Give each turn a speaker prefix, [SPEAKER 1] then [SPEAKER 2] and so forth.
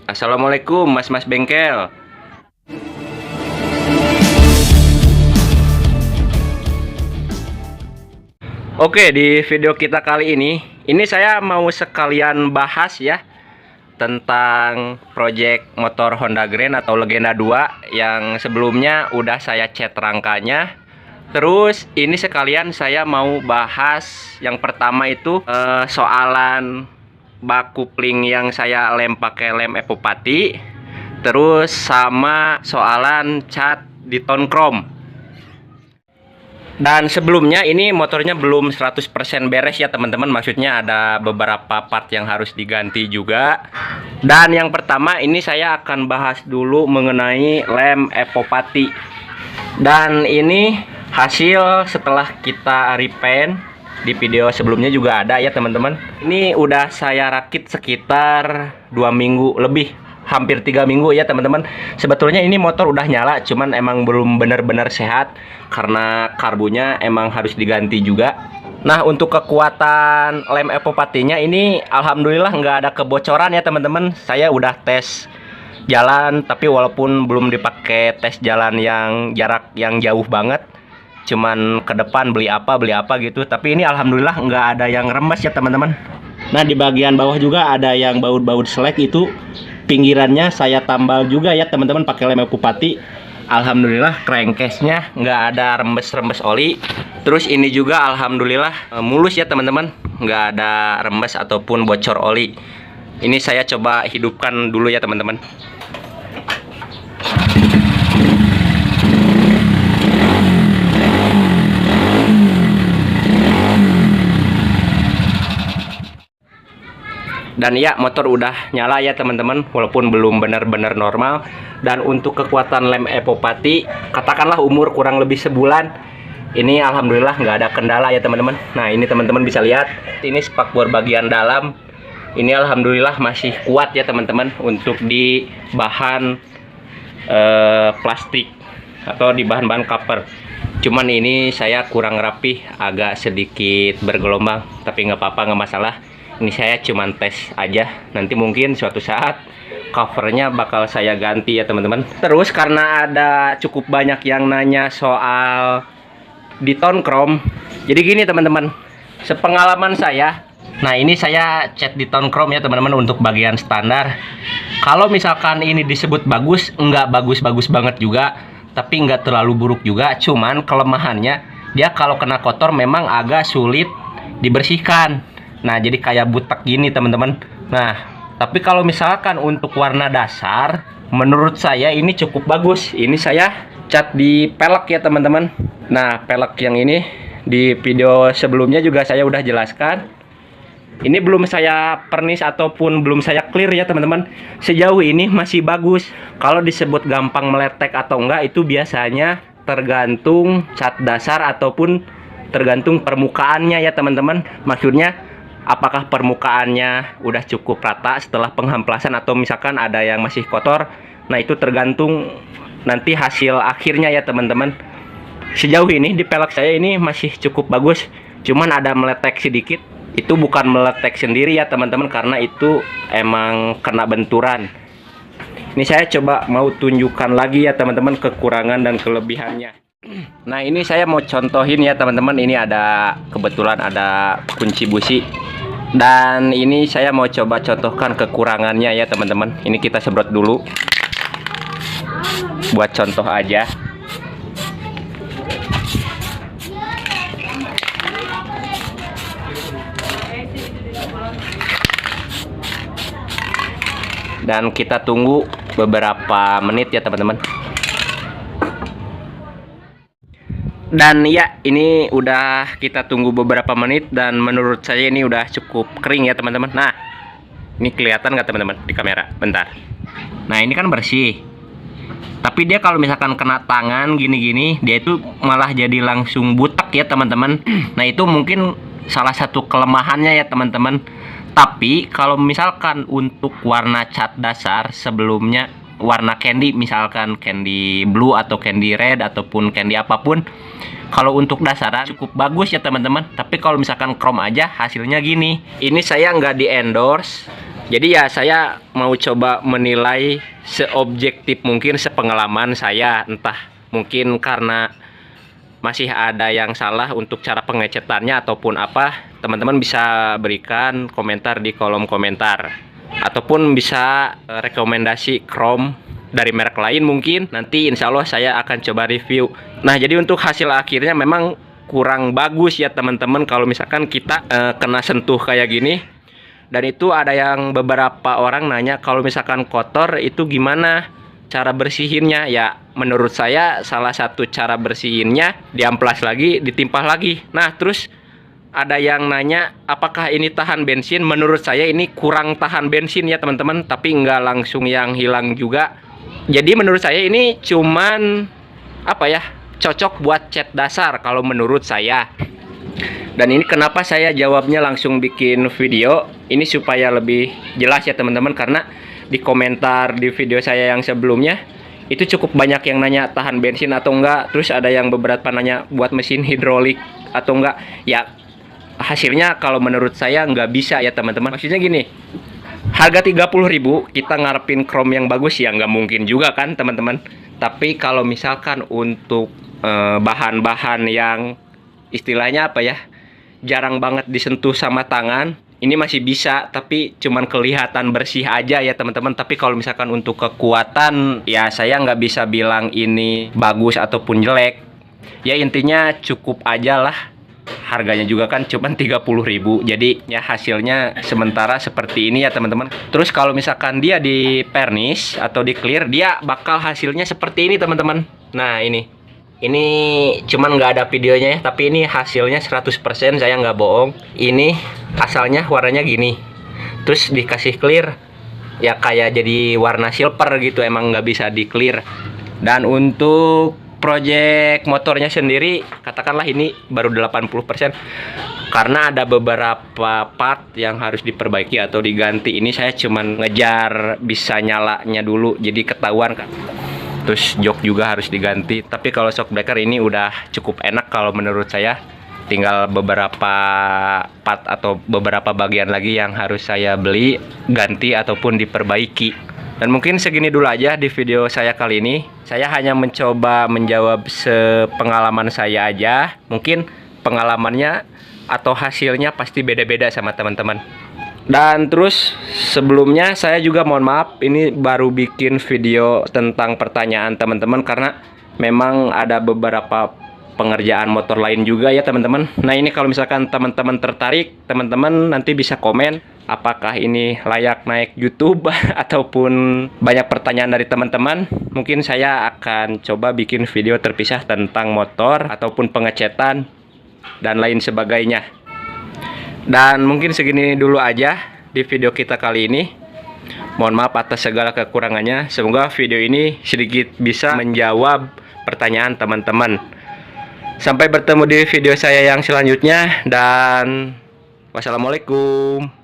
[SPEAKER 1] Assalamualaikum mas-mas bengkel. Oke, di video kita kali ini saya mau sekalian bahas ya tentang project motor Honda Grand atau Legenda 2 yang sebelumnya udah saya cat rangkanya. Terus ini sekalian saya mau bahas yang pertama itu soalan bak kupling yang saya lem pakai lem Epopati. Terus sama soalan cat di tone chrome. Dan sebelumnya ini motornya belum 100% beres ya teman-teman. Maksudnya ada beberapa part yang harus diganti juga. Dan yang pertama ini saya akan bahas dulu mengenai lem Epopati. Dan ini hasil setelah kita repaint. Di video sebelumnya juga ada ya teman-teman. Ini udah saya rakit sekitar 2 minggu lebih, hampir 3 minggu ya teman-teman. Sebetulnya ini motor udah nyala, cuman emang belum benar-benar sehat karena karbunya emang harus diganti juga. Nah, untuk kekuatan lem Epopatinya ini alhamdulillah nggak ada kebocoran ya teman-teman. Saya udah tes jalan, tapi walaupun belum dipakai tes jalan yang jarak yang jauh banget, cuman ke depan beli apa gitu. Tapi ini alhamdulillah nggak ada yang remes ya teman-teman. Nah, di bagian bawah juga ada yang baut-baut selek, itu pinggirannya saya tambal juga ya teman-teman pakai lem Epopati. Alhamdulillah crankcase-nya nggak ada rembes-rembes oli. Terus ini juga alhamdulillah mulus ya teman-teman, nggak ada rembes ataupun bocor oli. Ini saya coba hidupkan dulu ya teman-teman. Dan ya, motor udah nyala ya teman-teman, walaupun belum benar-benar normal. Dan untuk kekuatan lem Epopati, katakanlah umur kurang lebih sebulan, ini alhamdulillah nggak ada kendala ya teman-teman. Nah, ini teman-teman bisa lihat, ini spakbor bagian dalam, ini alhamdulillah masih kuat ya teman-teman untuk di bahan plastik atau di bahan-bahan cover. Cuman ini saya kurang rapih, agak sedikit bergelombang, tapi nggak apa-apa, nggak masalah. Ini saya cuman tes aja, nanti mungkin suatu saat covernya bakal saya ganti ya teman-teman. Terus karena ada cukup banyak yang nanya soal di tone chrome, jadi gini teman-teman, sepengalaman saya, nah ini saya cat di tone chrome ya teman-teman untuk bagian standar. Kalau misalkan ini disebut bagus, nggak bagus-bagus banget juga, tapi nggak terlalu buruk juga. Cuman kelemahannya, dia kalau kena kotor memang agak sulit dibersihkan. Nah, jadi kayak butek gini teman-teman. Nah, tapi kalau misalkan untuk warna dasar, menurut saya ini cukup bagus. Ini saya cat di pelek ya teman-teman. Nah, pelek yang ini di video sebelumnya juga saya udah jelaskan. Ini belum saya pernis ataupun belum saya clear ya teman-teman. Sejauh ini masih bagus. Kalau disebut gampang meletek atau enggak, itu biasanya tergantung cat dasar ataupun tergantung permukaannya ya teman-teman. Maksudnya apakah permukaannya udah cukup rata setelah penghamplasan atau misalkan ada yang masih kotor. Nah, itu tergantung nanti hasil akhirnya ya teman-teman. Sejauh ini di pelek saya ini masih cukup bagus, cuman ada meletek sedikit. Itu bukan meletek sendiri ya teman-teman, karena itu emang kena benturan. Ini saya coba mau tunjukkan lagi ya teman-teman kekurangan dan kelebihannya. Nah, ini saya mau contohin ya teman-teman. Ini ada, kebetulan ada kunci busi. Dan ini saya mau coba contohkan kekurangannya ya teman-teman. Ini kita semprot dulu buat contoh aja. Dan kita tunggu beberapa menit ya teman-teman. Dan ya, ini udah kita tunggu beberapa menit dan menurut saya ini udah cukup kering ya teman-teman. Nah, ini kelihatan nggak teman-teman di kamera? Bentar. Nah, ini kan bersih. Tapi dia kalau misalkan kena tangan gini-gini, dia itu malah jadi langsung butek ya teman-teman. Nah, itu mungkin salah satu kelemahannya ya teman-teman. Tapi kalau misalkan untuk warna cat dasar sebelumnya, warna candy, misalkan candy blue atau candy red ataupun candy apapun, kalau untuk dasaran cukup bagus ya teman-teman. Tapi kalau misalkan chrome aja hasilnya gini. Ini saya nggak di endorse, Jadi ya saya mau coba menilai seobjektif mungkin sepengalaman saya. Entah mungkin karena masih ada yang salah untuk cara pengecetannya ataupun apa, teman-teman bisa berikan komentar di kolom komentar. Ataupun bisa rekomendasi Chrome dari merek lain mungkin. Nanti insya Allah saya akan coba review. Nah jadi untuk hasil akhirnya memang kurang bagus ya teman-teman kalau misalkan kita kena sentuh kayak gini. Dan itu ada yang beberapa orang nanya kalau misalkan kotor itu gimana cara bersihinnya. Ya menurut saya salah satu cara bersihinnya diamplas lagi, ditimpah lagi. Nah terus ada yang nanya apakah ini tahan bensin. Menurut saya ini kurang tahan bensin ya teman-teman, tapi nggak langsung yang hilang juga. Jadi menurut saya ini cuman apa ya, cocok buat cat dasar kalau menurut saya. Dan ini kenapa saya jawabnya langsung bikin video ini supaya lebih jelas ya teman-teman, karena di komentar di video saya yang sebelumnya itu cukup banyak yang nanya tahan bensin atau enggak. Terus ada yang beberapa nanya buat mesin hidrolik atau enggak. Ya hasilnya kalau menurut saya nggak bisa ya teman-teman. Maksudnya gini, harga 30.000 kita ngarepin Chrome yang bagus ya nggak mungkin juga kan teman-teman. Tapi kalau misalkan untuk bahan-bahan yang istilahnya apa ya, jarang banget disentuh sama tangan, ini masih bisa, tapi cuman kelihatan bersih aja ya teman-teman. Tapi kalau misalkan untuk kekuatan, ya saya nggak bisa bilang ini bagus ataupun jelek. Ya intinya cukup aja lah. Harganya juga kan cuman 30.000. Jadi ya hasilnya sementara seperti ini ya teman-teman. Terus kalau misalkan dia di pernis atau di clear, dia bakal hasilnya seperti ini teman-teman. Nah ini cuman nggak ada videonya ya, tapi ini hasilnya 100%, saya nggak bohong. Ini asalnya warnanya gini, terus dikasih clear ya kayak jadi warna silver gitu, emang nggak bisa di clear. Dan untuk project motornya sendiri katakanlah ini baru 80%, karena ada beberapa part yang harus diperbaiki atau diganti. Ini saya cuman ngejar bisa nyalanya dulu, jadi ketahuan kan. Terus jok juga harus diganti. Tapi kalau shock breaker ini udah cukup enak kalau menurut saya. Tinggal beberapa part atau beberapa bagian lagi yang harus saya beli, ganti ataupun diperbaiki. Dan mungkin segini dulu aja di video saya kali ini. Saya hanya mencoba menjawab sepengalaman saya aja. Mungkin pengalamannya atau hasilnya pasti beda-beda sama teman-teman. Dan terus sebelumnya saya juga mohon maaf, ini baru bikin video tentang pertanyaan teman-teman karena memang ada beberapa pengerjaan motor lain juga ya teman-teman. Nah ini kalau misalkan teman-teman tertarik, teman-teman nanti bisa komen apakah ini layak naik YouTube ataupun banyak pertanyaan dari teman-teman. Mungkin saya akan coba bikin video terpisah tentang motor ataupun pengecetan dan lain sebagainya. Dan mungkin segini dulu aja di video kita kali ini. Mohon maaf atas segala kekurangannya. Semoga video ini sedikit bisa menjawab pertanyaan teman-teman. Sampai bertemu di video saya yang selanjutnya. Dan wassalamualaikum.